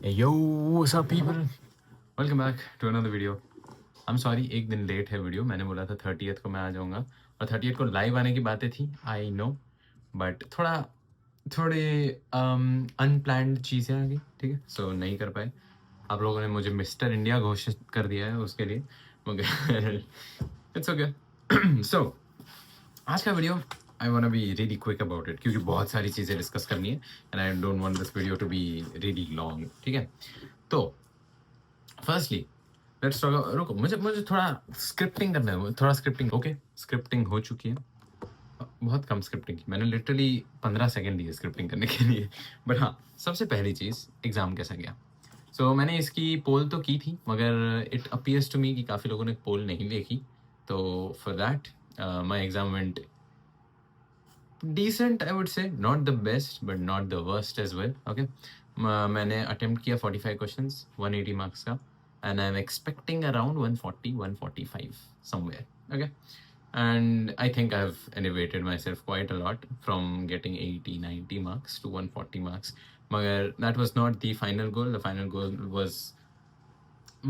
Hey yo, what's up people? Welcome back to another video. I'm sorry एक दिन late है video. मैंने बोला था 30th को मैं आ जाऊँगा और 30th को लाइव आने की बातें थी. आई नो बट थोड़े अनप्लान्ड चीज़ें आ गई. ठीक है, सो नहीं कर पाए. आप लोगों ने मुझे मिस्टर इंडिया घोषित कर दिया है उसके लिए, मगर इट्स ओके. सो आज का video I want be really quick about it क्योंकि बहुत सारी चीज़ें डिस्कस करनी है and I don't want this video to be really long. ठीक है, तो फर्स्टली लेट्स टॉक. रुको, मुझे थोड़ा स्क्रिप्टिंग करना है. थोड़ा स्क्रिप्टिंग. ओके, स्क्रिप्टिंग हो चुकी है. बहुत कम स्क्रिप्टिंग की. मैंने लिटरली 15 सेकंड दिए स्क्रिप्टिंग करने के लिए. बट हाँ, सबसे पहली चीज़, एग्ज़ाम कैसा गया. सो मैंने इसकी पोल तो की थी, मगर इट अपीयर्स टू मी कि काफ़ी लोगों ने पोल नहीं देखी. तो for that my exam went decent, I would say. Not the best but not the worst as well. Okay, मैंने attempt किया 45 questions 180 marks का and I'm expecting around 140-145 somewhere. Okay, and I think I've elevated myself quite a lot from getting 80-90 marks to 140 marks. मगर that was not the final goal. The final goal was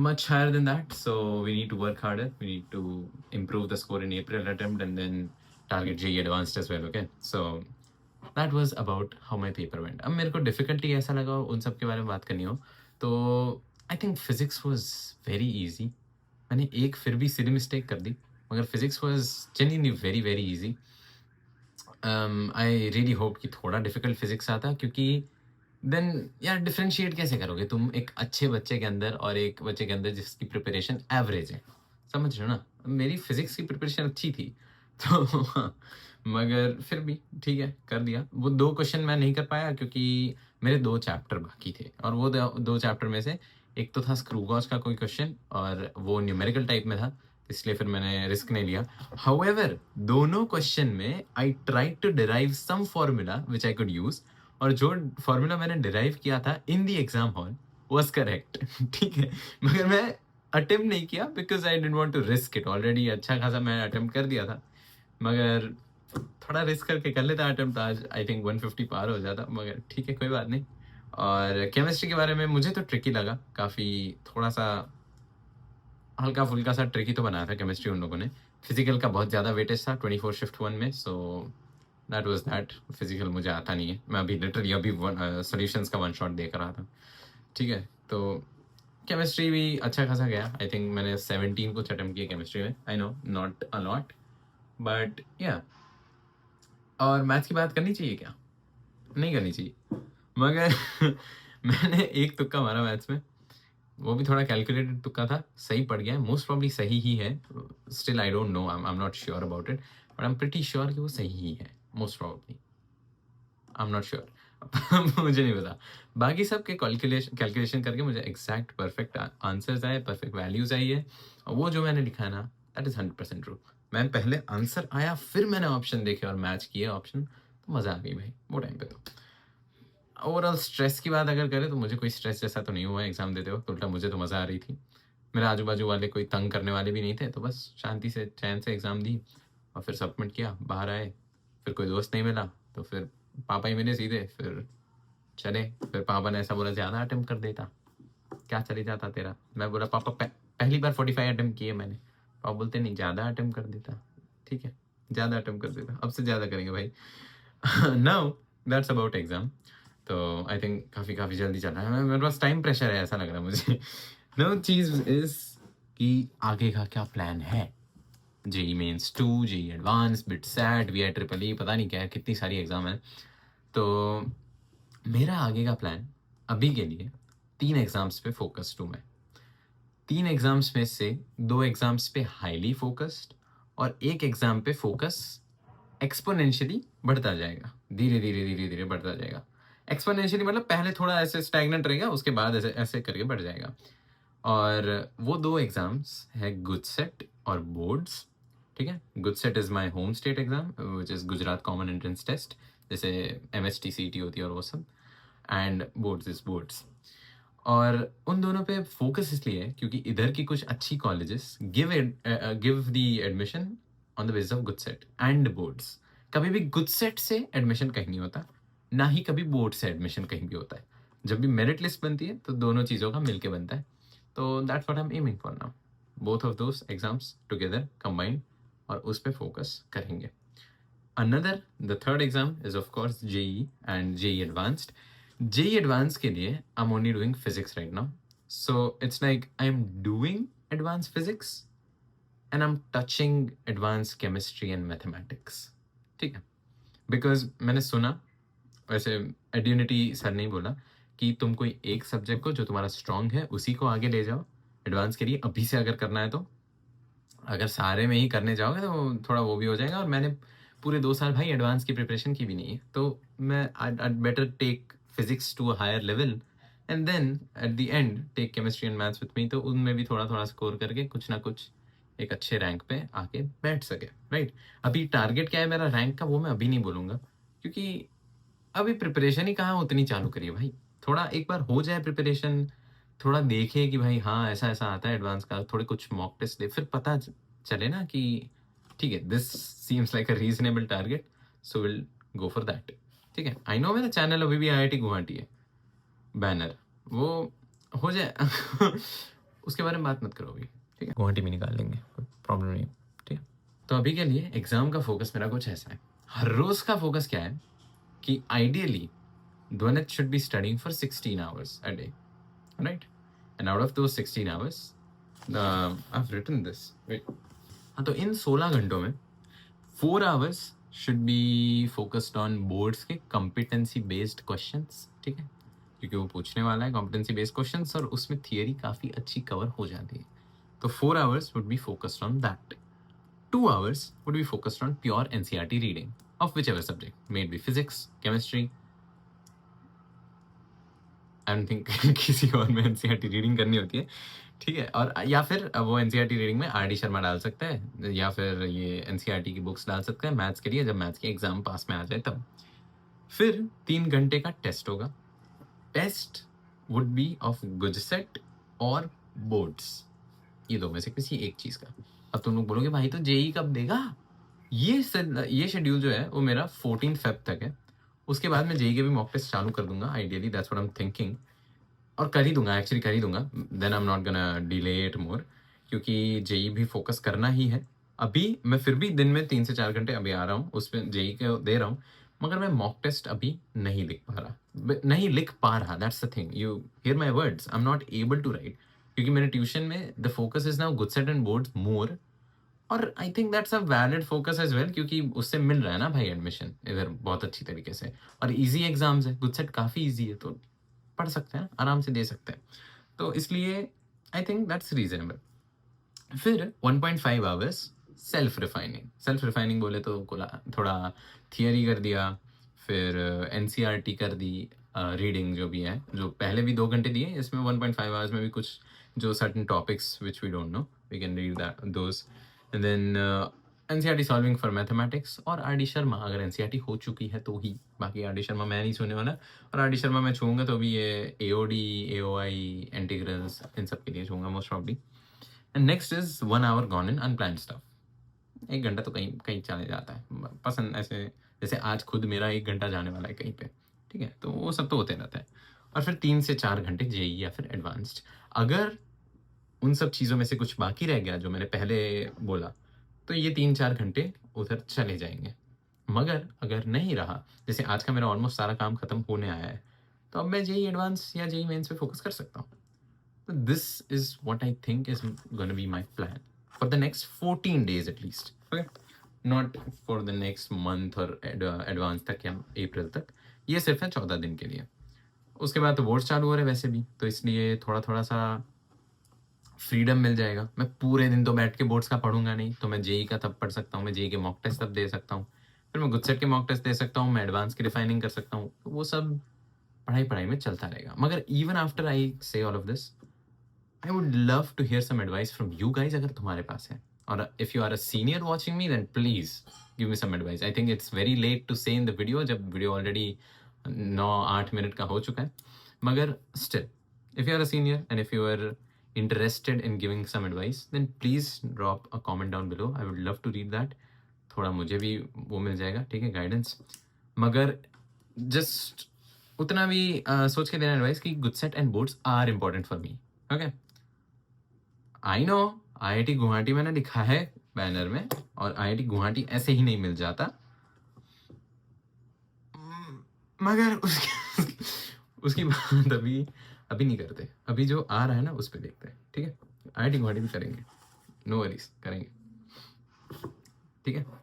much higher than that, so we need to work harder. We need to improve the score in April attempt and then target JEE advanced as well. Okay, so that was about how my paper went. अब मेरे को difficulty ऐसा लगा उन सब के बारे में बात करनी हो तो I think physics was very easy. मैंने एक फिर भी सिली मिस्टेक कर दी, मगर physics was genuinely very very easy. I really hope कि थोड़ा डिफिकल्ट फिजिक्स आता, क्योंकि देन यार डिफरेंशिएट कैसे करोगे तुम एक अच्छे बच्चे के अंदर और एक बच्चे के अंदर जिसकी प्रिपरेशन एवरेज है. समझ रहे हो ना. मेरी फिजिक्स की प्रिपरेशन अच्छी थी तो हाँ, मगर फिर भी ठीक है, कर दिया. वो 2 क्वेश्चन मैं नहीं कर पाया क्योंकि मेरे 2 चैप्टर बाकी थे और वो 2 चैप्टर में से एक तो था स्क्रूगॉस का कोई क्वेश्चन और वो न्यूमेरिकल टाइप में था, इसलिए फिर मैंने रिस्क नहीं लिया. हाउएवर दोनों क्वेश्चन में I tried to derive some formula which I could use, और जो फॉर्मूला मैंने डिराइव किया था in the exam hall was correct. ठीक है, मगर मैं अटेम्प्ट नहीं किया because I didn't want to risk it. Already अच्छा खासा मैं अटेम्प्ट कर दिया था, मगर थोड़ा रिस्क करके कर लेता अटेम्प्ट. आज आई थिंक 150 पार हो जाता, मगर ठीक है, कोई बात नहीं. और केमिस्ट्री के बारे में मुझे तो ट्रिकी लगा काफ़ी. थोड़ा सा हल्का फुल्का सा ट्रिकी तो बनाया था केमिस्ट्री उन लोगों ने. फिजिकल का बहुत ज़्यादा वेटेज था 24 शिफ्ट 1 में, so that was that. Physical मुझे आता नहीं है. मैं अभी लिटरली अभी सॉल्यूशंस का वन शॉट देख रहा था. ठीक है, तो केमिस्ट्री भी अच्छा खासा गया. आई थिंक मैंने 17 कुछ अटेम्प्ट किए केमिस्ट्री में. I know not a lot but या. और मैथ्स की बात करनी चाहिए क्या? नहीं करनी चाहिए, मगर मैंने एक तुक्का मारा मैथ्स में, वो भी थोड़ा कैलकुलेटेड तुक्का था. सही पड़ गया, मोस्ट प्रॉब्ली सही ही है. Still I don't know, I am not sure about it, but I am pretty sure कि वो सही ही है. Most probably, I am not sure. मुझे नहीं पता. बाकी सब के कैलकुलेशन करके मुझे एग्जैक्ट परफेक्ट आंसर्स आए, परफेक्ट वैल्यूज आई है. और वो जो मैंने लिखा है ना, दैट इज 100% ट्रू. मैं पहले आंसर आया, फिर मैंने ऑप्शन देखे और मैच किए ऑप्शन, तो मजा आ गई भाई वो टाइम पे. तो ओवरऑल स्ट्रेस की बात अगर करें तो मुझे कोई स्ट्रेस जैसा तो नहीं हुआ एग्जाम देते वक्त. उल्टा मुझे तो मज़ा आ रही थी. मेरे आजू बाजू वाले कोई तंग करने वाले भी नहीं थे, तो बस शांति से चैन से एग्ज़ाम दी और फिर सबमिट किया, बाहर आए. फिर कोई दोस्त नहीं मिला तो फिर पापा ही मिले सीधे. फिर चले, फिर पापा ने ऐसा बोला ज़्यादा अटेम्प्ट कर देता, क्या चले जाता तेरा. मैं बोला पापा पहली बार 45 अटेम्प्ट किए मैंने. पापा बोलते नहीं, ज़्यादा अटेम्प्ट कर देता. ठीक है, ज़्यादा अटेम्प्ट कर देता, अब से ज़्यादा करेंगे भाई. Now that's about exam. तो आई थिंक काफ़ी जल्दी चल रहा है. मेरे पास टाइम प्रेशर है ऐसा लग रहा है मुझे. नो चीज़ इज कि आगे का क्या प्लान है. JEE Mains 2, JEE advance, BITSAT, V I triple E, पता नहीं क्या है, कितनी सारी एग्ज़ाम है. तो मेरा आगे का प्लान अभी के लिए 3 एग्ज़ाम्स पे फोकस्ड हूँ मैं. 3 एग्ज़ाम्स में से 2 एग्ज़ाम्स पे हाईली फोकस्ड और एक एग्ज़ाम पे फोकस एक्सपोनेंशियली बढ़ता जाएगा. धीरे धीरे धीरे धीरे बढ़ता जाएगा. एक्सपोनेंशियली मतलब पहले थोड़ा ऐसे स्टैग्नेंट रहेगा, उसके बाद ऐसे ऐसे करके बढ़ जाएगा. और वो 2 एग्ज़ाम्स है गुजसेट और बोर्ड्स. ठीक है, GUJCET is my home state exam which is Gujarat common entrance test, जैसे एमएसटी सीईटी होती है और वो सब. And boards is boards. और उन दोनों पे फोकस इसलिए है क्योंकि इधर की कुछ अच्छी colleges give the admission on the basis of GUJCET and boards. कभी भी गुडसेट से एडमिशन कहीं नहीं होता, ना ही कभी बोर्ड से एडमिशन कहीं भी होता है. जब भी मेरिट लिस्ट बनती है तो दोनों चीज़ों का मिलके बनता है। तो that's what I M aiming for now, both of those exams together combined, और उस पे फोकस करेंगे। Another, the third exam is of course JEE and JEE Advanced. JEE Advanced के लिए I'm only doing physics right now. So it's like I'm doing advanced physics and I'm touching advanced chemistry and mathematics. ठीक है, because मैंने सुना, वैसे एड्यूनिटी sir ने बोला कि तुम कोई एक सब्जेक्ट को जो तुम्हारा स्ट्रांग है उसी को आगे ले जाओ एडवांस के लिए, अभी से अगर करना है तो। अगर सारे में ही करने जाओगे तो थोड़ा वो भी हो जाएगा, और मैंने पूरे 2 साल भाई एडवांस की प्रिपरेशन की भी नहीं है, तो मैं I better take physics to a higher level and then at the end take chemistry and maths with me, तो उनमें भी थोड़ा थोड़ा स्कोर करके कुछ ना कुछ एक अच्छे रैंक पे आके बैठ सके, राइट। अभी टारगेट क्या है मेरा रैंक का वो मैं अभी नहीं बोलूँगा, क्योंकि अभी प्रिपरेशन ही कहाँ उतनी चालू करी है भाई। थोड़ा एक बार हो जाए प्रिपरेशन, थोड़ा देखे कि भाई हाँ ऐसा ऐसा आता है एडवांस का, थोड़े कुछ मॉक टेस्ट दे, फिर पता चले ना कि ठीक है this seems like a reasonable target, so will go for that. ठीक है, आई नो मेरा चैनल अभी भी IIT गुवाहाटी है, बैनर वो हो जाए उसके बारे में बात मत करो अभी, ठीक है, गुवाहाटी में निकाल लेंगे, कोई प्रॉब्लम नहीं है, ठीक है। तो अभी के लिए एग्जाम का फोकस मेरा कुछ ऐसा है। हर रोज का फोकस क्या है कि ideally Dwanit should be studying for 16 hours a day, right? And out of those 16 hours, I've written this. Wait. हाँ, तो इन 16 घंटों में 4 hours should be focused on boards के competency based questions, ठीक है, क्योंकि वो पूछने वाला है competency based questions और उसमें theory काफ़ी अच्छी cover हो जाती है। तो 4 hours would be focused on that. 2 hours would be focused on pure NCERT reading of whichever subject, may it be physics, chemistry, I don't think किसी और में एनसीईआरटी रीडिंग करनी होती है, ठीक है। और या फिर वो एनसीईआरटी रीडिंग में RD शर्मा डाल सकता है, या फिर ये एनसीईआरटी की बुक्स डाल सकते हैं मैथ्स के लिए, जब मैथ्स के एग्जाम पास में आ जाए तब। फिर 3 घंटे का टेस्ट होगा। टेस्ट वुड बी ऑफ गुजसेट और बोर्ड्स, ये दो में से किसी एक चीज़ का। अब तुम लोग बोलोगे भाई तो जेई कब देगा? ये शेड्यूल जो है वो मेरा 14 फेब तक है। उसके बाद मैं जेई के भी मॉक टेस्ट चालू कर दूंगा ideally, that's what I am thinking, और कर ही दूंगा, एक्चुअली कर ही दूंगा, then I am not gonna delay it more, क्योंकि जेई भी फोकस करना ही है। अभी मैं फिर भी दिन में 3 से 4 घंटे अभी आ रहा हूँ उस पर जेई के दे रहा हूँ, मगर मैं मॉक टेस्ट अभी नहीं लिख पा रहा, that's the thing, you hear my words, I am not able to write, क्योंकि मेरे ट्यूशन में the focus is now GUJCET and boards more, और I think that's a valid focus as well, क्योंकि उससे मिल रहा है ना भाई एडमिशन इधर बहुत अच्छी तरीके से, और इजी एग्जाम्स है, गुडसेट काफ़ी इजी है, तो पढ़ सकते हैं, आराम से दे सकते हैं, तो इसलिए आई थिंक दैट्स रीजनेबल। फिर 1.5 आवर्स सेल्फ रिफाइनिंग बोले तो थोड़ा थियरी कर दिया, फिर NCERT कर दी, रीडिंग जो भी है, जो पहले भी 2 घंटे दिए, इसमें 1.5 आवर्स में भी कुछ जो certain topics which we don't know we can read those, and then NCERT solving for mathematics, और RD शर्मा अगर NCERT हो चुकी है तो ही, बाकी RD शर्मा मैं नहीं छूने वाला, और RD शर्मा मैं छूँगा तो भी ये AOD, AOI, इंटीग्रल्स, इन सब के लिए छूँगा most probably. And next is 1 hour gone in unplanned stuff. 1 घंटा तो कहीं कहीं चले जाता है पसंद, ऐसे जैसे आज खुद मेरा 1 घंटा जाने वाला है कहीं पे, ठीक है, तो वो सब तो होते रहता है। और फिर 3 से 4 घंटे जेई या फिर एडवांस्ड। अगर उन सब चीज़ों में से कुछ बाकी रह गया जो मैंने पहले बोला, तो ये 3-4 घंटे उधर चले जाएंगे। मगर अगर नहीं रहा, जैसे आज का मेरा ऑलमोस्ट सारा काम खत्म होने आया है, तो अब मैं जेई एडवांस या जेई मेंस पे फोकस कर सकता हूँ। So this is what I think is going to be my plan for the next 14 days at least. Okay, not for the next month or advance तक या अप्रैल तक, ये सिर्फ है 14 दिन के लिए। उसके बाद तो बोर्ड्स चालू हो रहे वैसे भी, तो इसलिए थोड़ा थोड़ा सा फ्रीडम मिल जाएगा। मैं पूरे दिन तो बैठ के बोर्ड्स का पढ़ूंगा नहीं, तो मैं जेई का तब पढ़ सकता हूँ, मैं जेई के मॉक टेस्ट तब दे सकता हूँ, फिर मैं गुडसेट के मॉक टेस्ट दे सकता हूँ, मैं एडवांस की रिफाइनिंग कर सकता हूँ, तो वो सब पढ़ाई में चलता रहेगा। मगर इवन आफ्टर आई से all of this, I would love to hear some advice from you guys अगर तुम्हारे पास है, और if you are a senior watching me then please give me some advice. I think it's very late to say in the video जब video already 9-8 minute का हो चुका है, मगर still if you are a senior and if you are interested in giving some advice then please drop a comment down below. I would love to read that. थोड़ा मुझे भी वो मिल जाएगा, ठीक है, गाइडेंस। मगर just उतना भी सोच के देना एडवाइस कि good set and boards are important for me. Okay, I know IIT Guwahati मैंने लिखा है बैनर में, और आईआईटी गुवाहाटी ऐसे ही नहीं मिल जाता। मगर उसकी उसकी बात अभी नहीं करते। अभी जो आ रहा है ना उस पर देखते हैं, ठीक है। आईआईटी गुवाहाटी भी करेंगे, नो वरीज, करेंगे, ठीक है।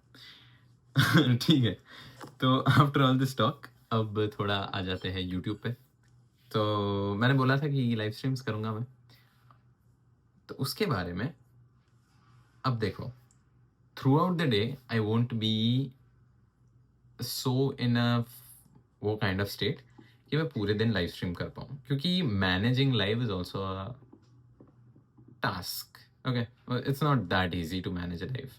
ठीक है, तो आफ्टर ऑल दिस टॉक अब थोड़ा आ जाते हैं यूट्यूब पे। तो मैंने बोला था कि लाइव स्ट्रीम्स करूँगा मैं, तो उसके बारे में अब देखो, throughout the day I won't be so in a वो काइंड ऑफ स्टेट कि मैं पूरे दिन लाइव स्ट्रीम कर पाऊँ, क्योंकि managing live is also a task. Okay, it's not that easy to manage a live,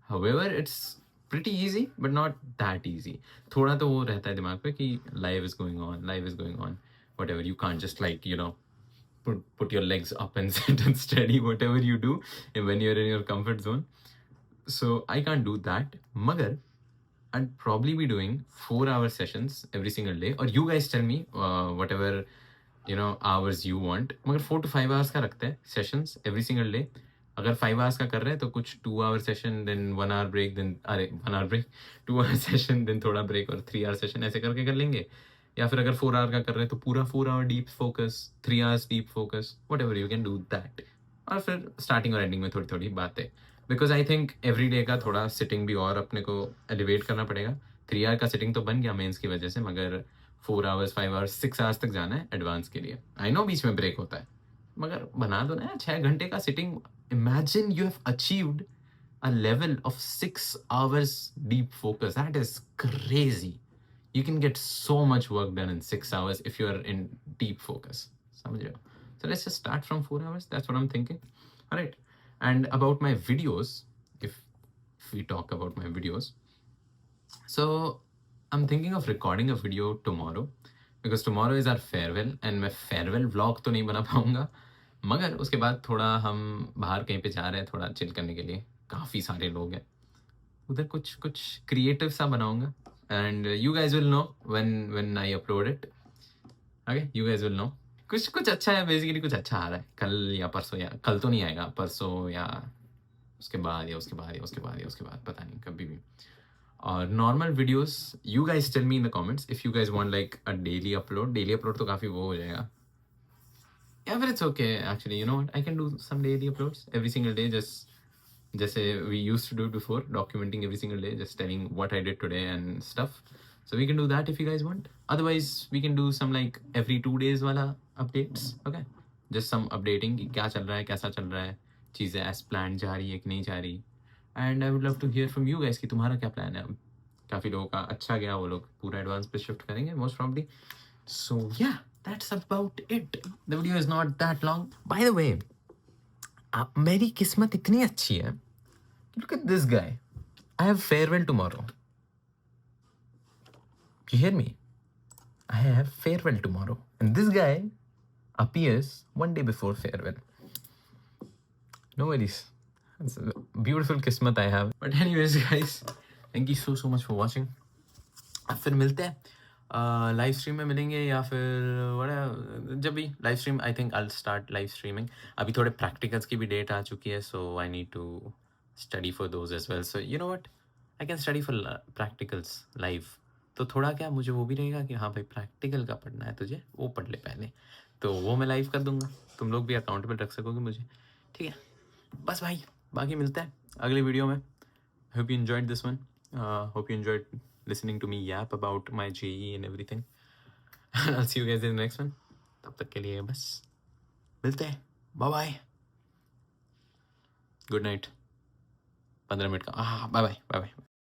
however it's pretty easy but not that easy। थोड़ा तो वो रहता है दिमाग पे कि live is going on, live is going on, whatever, you can't just like put your legs up and sit and steady whatever you do when you're in your comfort zone, so I can't do that। magar I'd probably be doing 4-hour sessions every single day, or you guys tell me whatever hours you want, मगर 4 to 5 hours का रखते हैं sessions every single day। अगर 5 hours का कर रहे हैं तो कुछ 2-hour session, then 1 hour break, then 1 hour break, 2-hour session, then थोड़ा break, और 3-hour session, ऐसे करके कर लेंगे। या फिर अगर 4 hour का कर रहे हैं तो पूरा 4 hour deep focus, 3 hours deep focus, whatever you can do that। और फिर स्टार्टिंग और एंडिंग में थोड़ी थोड़ी बातें, because I think every day का थोड़ा सिटिंग भी और अपने को एलिवेट करना पड़ेगा। 3 hour का सिटिंग तो बन गया मेंस की वजह से, मगर 4 hours, 5 hours, 6 hours तक जाना है एडवांस के लिए। आई नो बीच में ब्रेक होता है, मगर बना दो ना 6 घंटे का sitting. Imagine you have achieved a level of 6 hours deep focus, that is crazy। you can get so much work done in 6 hours if you are in deep focus, समझ रहे हो? So let's just start from 4 hours, that's what I'm thinking। All right, and about my videos, if we talk about my videos, so I'm thinking of recording a video tomorrow, because tomorrow is our farewell, and मैं farewell vlog तो नहीं बना पाऊंगा, मगर उसके बाद थोड़ा हम बाहर कहीं पे जा रहे हैं थोड़ा चिल करने के लिए, काफ़ी सारे लोग हैं उधर, कुछ कुछ क्रिएटिव सा बनाऊंगा, and you guys will know when I upload it. Okay, you guys will know. कुछ कुछ अच्छा है, बेसिकली कुछ अच्छा आ रहा है, कल या परसों, या कल तो नहीं आएगा, परसों या उसके बाद या उसके बाद या उसके बाद या उसके बाद, पता नहीं कभी भी। और normal videos, you guys tell me in the comments if you guys want like a daily upload. Daily upload तो काफ़ी वो हो जाएगा, या फिर it's okay actually, you know what, I can do some daily uploads every single day, just जैसे we used to do before, documenting every single day, just telling what I did today and stuff। So we can do that if you guys want, otherwise we can do some like every 2 days वाला updates। okay, just some updating कि क्या चल रहा है, कैसा चल रहा है, चीज़ें as planned जा रही है कि नहीं जा रही। and I would love to hear from you guys कि तुम्हारा क्या प्लान है। अब काफ़ी लोगों का अच्छा गया, वो लोग पूरा एडवांस पे शिफ्ट करेंगे most probably। so yeah, that's about it। the video is not that long, by the way। मेरी किस्मत इतनी अच्छी है, look at this guy, I have farewell tomorrow, you hear me, I have farewell tomorrow, and this guy appears one day before farewell। no worries, it's a beautiful kismat I have। but anyways guys, thank you so much for watching। अब फिर मिलते हैं live stream में मिलेंगे, या फिर वड़ा जब भी live stream, I think I start live streaming. अभी थोड़े प्रैक्टिकल्स की भी डेट आ चुकी है, so I need to study for those as well. So you know what, I can study for practicals live. तो थोड़ा क्या मुझे वो भी रहेगा कि हाँ भाई प्रैक्टिकल का पढ़ना है तुझे, वो पढ़ ले पहले, तो वो मैं लाइव कर दूंगा, तुम लोग भी अकाउंटेबल रख सकोगे मुझे, ठीक है। बस भाई, बाकी मिलते हैं अगले वीडियो में। hope you enjoyed this one। hope you enjoyed listening to me yap about my JE and everything। I'll see you guys in the next one। तब तक के लिए बस मिलते हैं, bye bye, good night. 15 minute का bye bye bye bye.